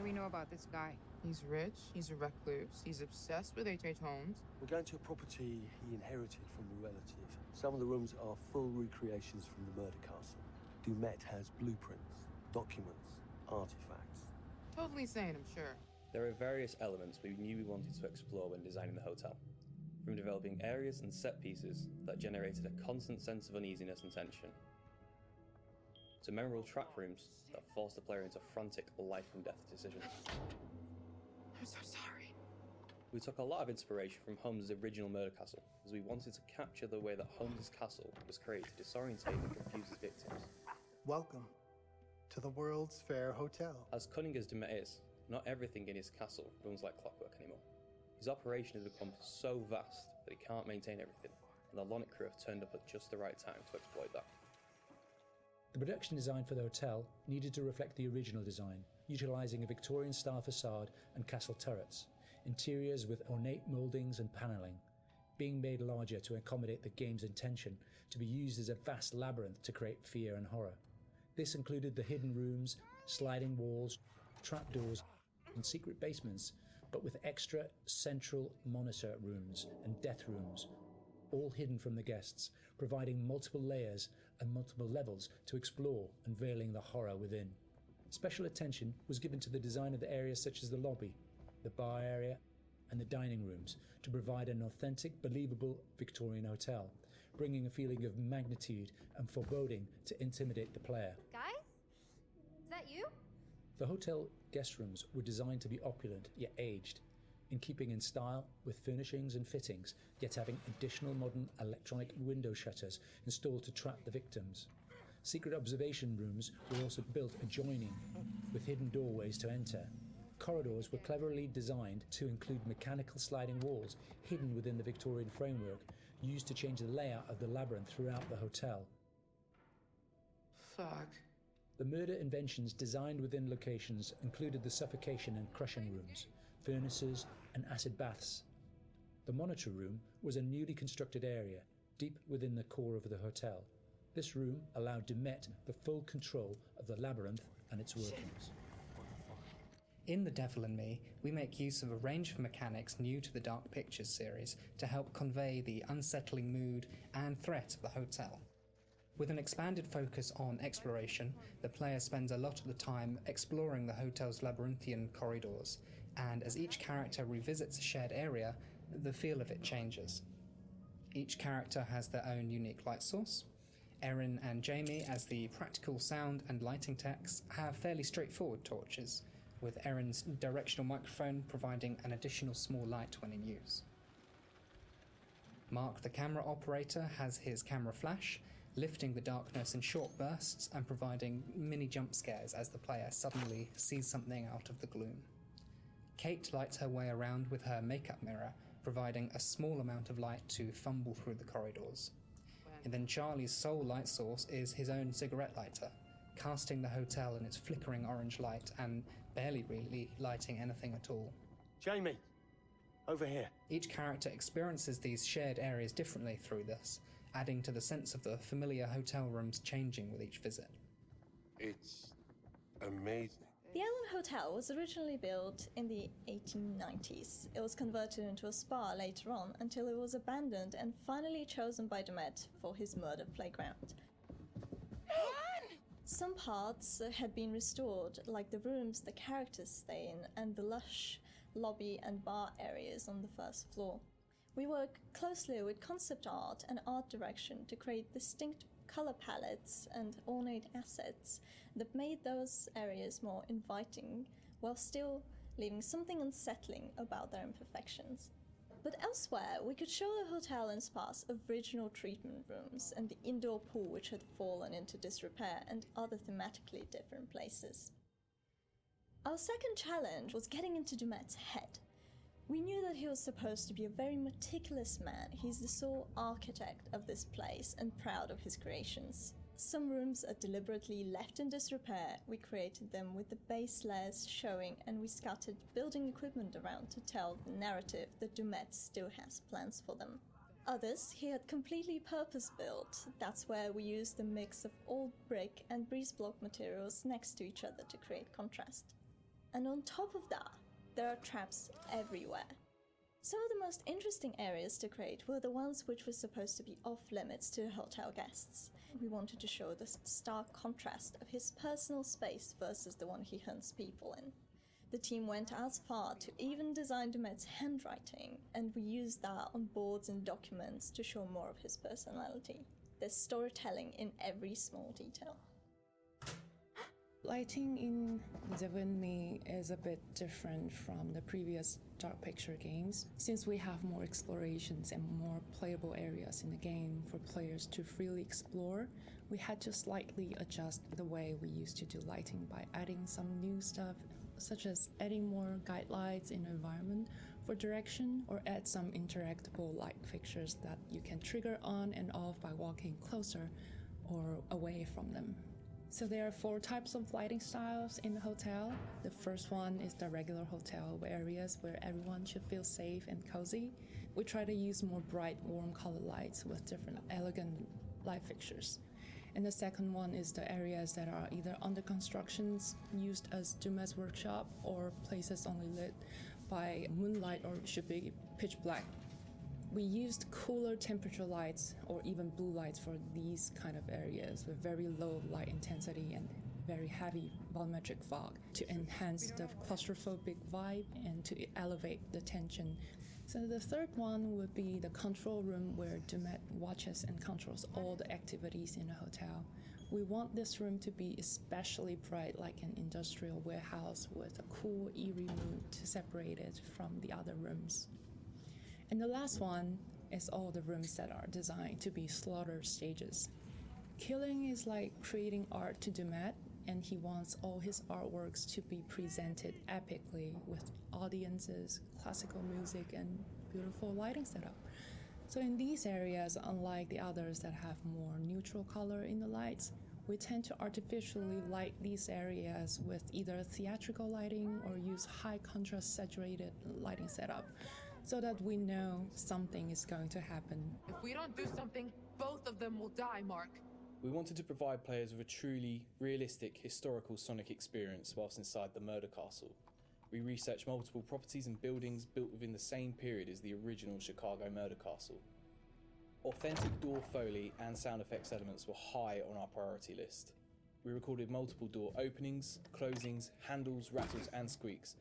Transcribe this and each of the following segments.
we know about this guy? He's rich, he's a recluse, he's obsessed with H.H. Holmes. We're going to a property he inherited from a relative. Some of the rooms are full recreations from the murder castle. Dumet has blueprints, documents, artifacts. Totally sane, I'm sure. There are various elements we knew we wanted to explore when designing the hotel, from developing areas and set pieces that generated a constant sense of uneasiness and tension, to memorable track rooms that forced the player into frantic life and death decisions. I'm so sorry. We took a lot of inspiration from Holmes' original murder castle, as we wanted to capture the way that Holmes' castle was created to disorientate and confuse his victims. Welcome to the World's Fair Hotel. As cunning as Dumet is, not everything in his castle runs like clockwork anymore. His operation has become so vast that he can't maintain everything, and the Lonnet crew have turned up at just the right time to exploit that. The production design for the hotel needed to reflect the original design, utilising a Victorian-style facade and castle turrets, interiors with ornate mouldings and panelling, being made larger to accommodate the game's intention to be used as a vast labyrinth to create fear and horror. This included the hidden rooms, sliding walls, trapdoors, and secret basements, but with extra central monitor rooms and death rooms, all hidden from the guests, providing multiple layers and multiple levels to explore, unveiling the horror within. Special attention was given to the design of the areas such as the lobby, the bar area, and the dining rooms to provide an authentic, believable Victorian hotel, bringing a feeling of magnitude and foreboding to intimidate the player. Guys? Is that you? The hotel guest rooms were designed to be opulent yet aged, in keeping in style with furnishings and fittings, yet having additional modern electronic window shutters installed to trap the victims. Secret observation rooms were also built adjoining, with hidden doorways to enter. Corridors were cleverly designed to include mechanical sliding walls hidden within the Victorian framework, used to change the layout of the labyrinth throughout the hotel. Fuck. The murder inventions designed within locations included the suffocation and crushing rooms, furnaces and acid baths. The monitor room was a newly constructed area, deep within the core of the hotel. This room allowed Dumet the full control of the labyrinth and its workings. In The Devil and Me, we make use of a range of mechanics new to the Dark Pictures series to help convey the unsettling mood and threat of the hotel. With an expanded focus on exploration, the player spends a lot of the time exploring the hotel's labyrinthian corridors, and as each character revisits a shared area, the feel of it changes. Each character has their own unique light source. Erin and Jamie, as the practical sound and lighting techs, have fairly straightforward torches, with Erin's directional microphone providing an additional small light when in use. Mark, the camera operator, has his camera flash, lifting the darkness in short bursts and providing mini jump scares as the player suddenly sees something out of the gloom. Kate lights her way around with her makeup mirror, providing a small amount of light to fumble through the corridors. And then Charlie's sole light source is his own cigarette lighter, casting the hotel in its flickering orange light and barely really lighting anything at all. Jamie, over here. Each character experiences these shared areas differently through this, adding to the sense of the familiar hotel rooms changing with each visit. It's amazing. The Island Hotel was originally built in the 1890s. It was converted into a spa later on until it was abandoned and finally chosen by Dumet for his murder playground. Some parts had been restored, like the rooms the characters stay in and the lush lobby and bar areas on the first floor. We work closely with concept art and art direction to create distinct color palettes and ornate assets that made those areas more inviting, while still leaving something unsettling about their imperfections. But elsewhere, we could show the hotel and spa's original treatment rooms and the indoor pool which had fallen into disrepair and other thematically different places. Our second challenge was getting into Dumet's head. We knew that he was supposed to be a very meticulous man. He's the sole architect of this place and proud of his creations. Some rooms are deliberately left in disrepair. We created them with the base layers showing, and we scattered building equipment around to tell the narrative that Dumet still has plans for them. Others he had completely purpose-built. That's where we used a mix of old brick and breeze block materials next to each other to create contrast. And on top of that, there are traps everywhere. Some of the most interesting areas to create were the ones which were supposed to be off limits to hotel guests. We wanted to show the stark contrast of his personal space versus the one he hunts people in. The team went as far to even design Dumet's handwriting, and we used that on boards and documents to show more of his personality. There's storytelling in every small detail. Lighting in Devon Me is a bit different from the previous dark picture games, since we have more explorations and more playable areas in the game for players to freely explore. We had to slightly adjust the way we used to do lighting by adding some new stuff, such as adding more guide lights in the environment for direction, or add some interactable light fixtures that you can trigger on and off by walking closer or away from them. So there are 4 types of lighting styles in the hotel. The first one is the regular hotel areas where everyone should feel safe and cozy. We try to use more bright, warm color lights with different elegant light fixtures. And the second one is the areas that are either under constructions, used as Dumet's workshop, or places only lit by moonlight or should be pitch black. We used cooler temperature lights or even blue lights for these kind of areas with very low light intensity and very heavy volumetric fog to enhance the claustrophobic vibe and to elevate the tension. So the third one would be the control room where Dumet watches and controls all the activities in the hotel. We want this room to be especially bright, like an industrial warehouse with a cool, eerie mood to separate it from the other rooms. And the last one is all the rooms that are designed to be slaughter stages. Killing is like creating art to Dumet, and he wants all his artworks to be presented epically with audiences, classical music, and beautiful lighting setup. So in these areas, unlike the others that have more neutral color in the lights, we tend to artificially light these areas with either theatrical lighting or use high contrast saturated lighting setup, so that we know something is going to happen. If we don't do something, both of them will die, Mark. We wanted to provide players with a truly realistic historical sonic experience whilst inside the murder castle. We researched multiple properties and buildings built within the same period as the original Chicago murder castle. Authentic door foley and sound effects elements were high on our priority list. We recorded multiple door openings, closings, handles, rattles and squeaks.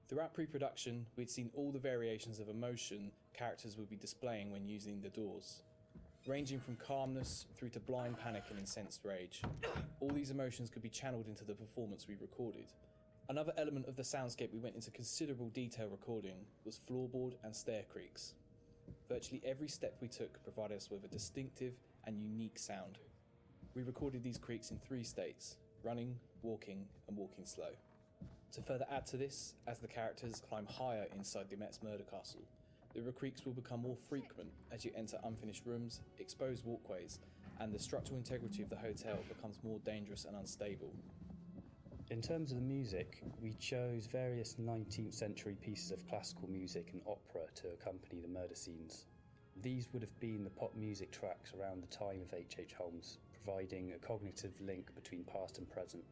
Throughout pre-production, we'd seen all the variations of emotion characters would be displaying when using the doors, ranging from calmness through to blind panic and incensed rage. All these emotions could be channeled into the performance we recorded. Another element of the soundscape we went into considerable detail recording was floorboard and stair creaks. Virtually every step we took provided us with a distinctive and unique sound. We recorded these creaks in 3 states: running, walking, and walking slow. To further add to this, as the characters climb higher inside Dumet's murder castle, the creaks will become more frequent as you enter unfinished rooms, exposed walkways, and the structural integrity of the hotel becomes more dangerous and unstable. In terms of the music, we chose various 19th century pieces of classical music and opera to accompany the murder scenes. These would have been the pop music tracks around the time of H.H. Holmes, providing a cognitive link between past and present.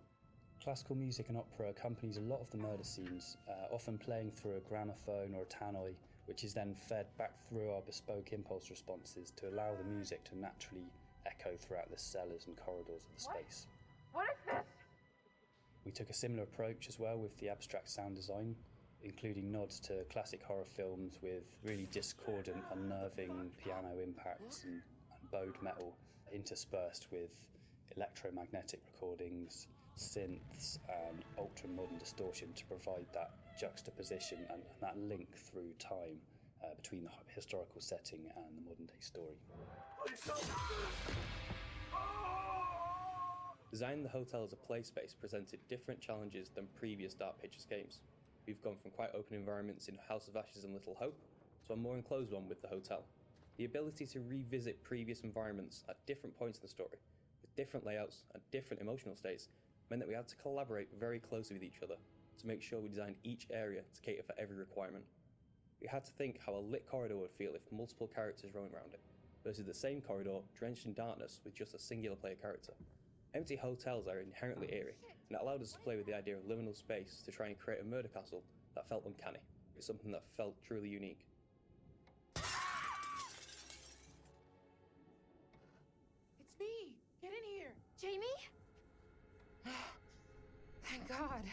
Classical music and opera accompanies a lot of the murder scenes, often playing through a gramophone or a tannoy, which is then fed back through our bespoke impulse responses to allow the music to naturally echo throughout the cellars and corridors of the space. What is this? We took a similar approach as well with the abstract sound design, including nods to classic horror films with really discordant, unnerving piano impacts and bowed metal, interspersed with electromagnetic recordings, synths, and ultra-modern distortion to provide that juxtaposition and that link through time between the historical setting and the modern-day story. Designing the hotel as a play space presented different challenges than previous Dark Pictures games. We've gone from quite open environments in House of Ashes and Little Hope to a more enclosed one with the hotel. The ability to revisit previous environments at different points in the story, with different layouts and different emotional states, meant that we had to collaborate very closely with each other to make sure we designed each area to cater for every requirement. We had to think how a lit corridor would feel if multiple characters roaming around it, versus the same corridor drenched in darkness with just a singular player character. Empty hotels are inherently eerie, and it allowed us to play with the idea of liminal space to try and create a murder castle that felt uncanny. It's something that felt truly unique. It's me! Get in here! Jamie? Thank God.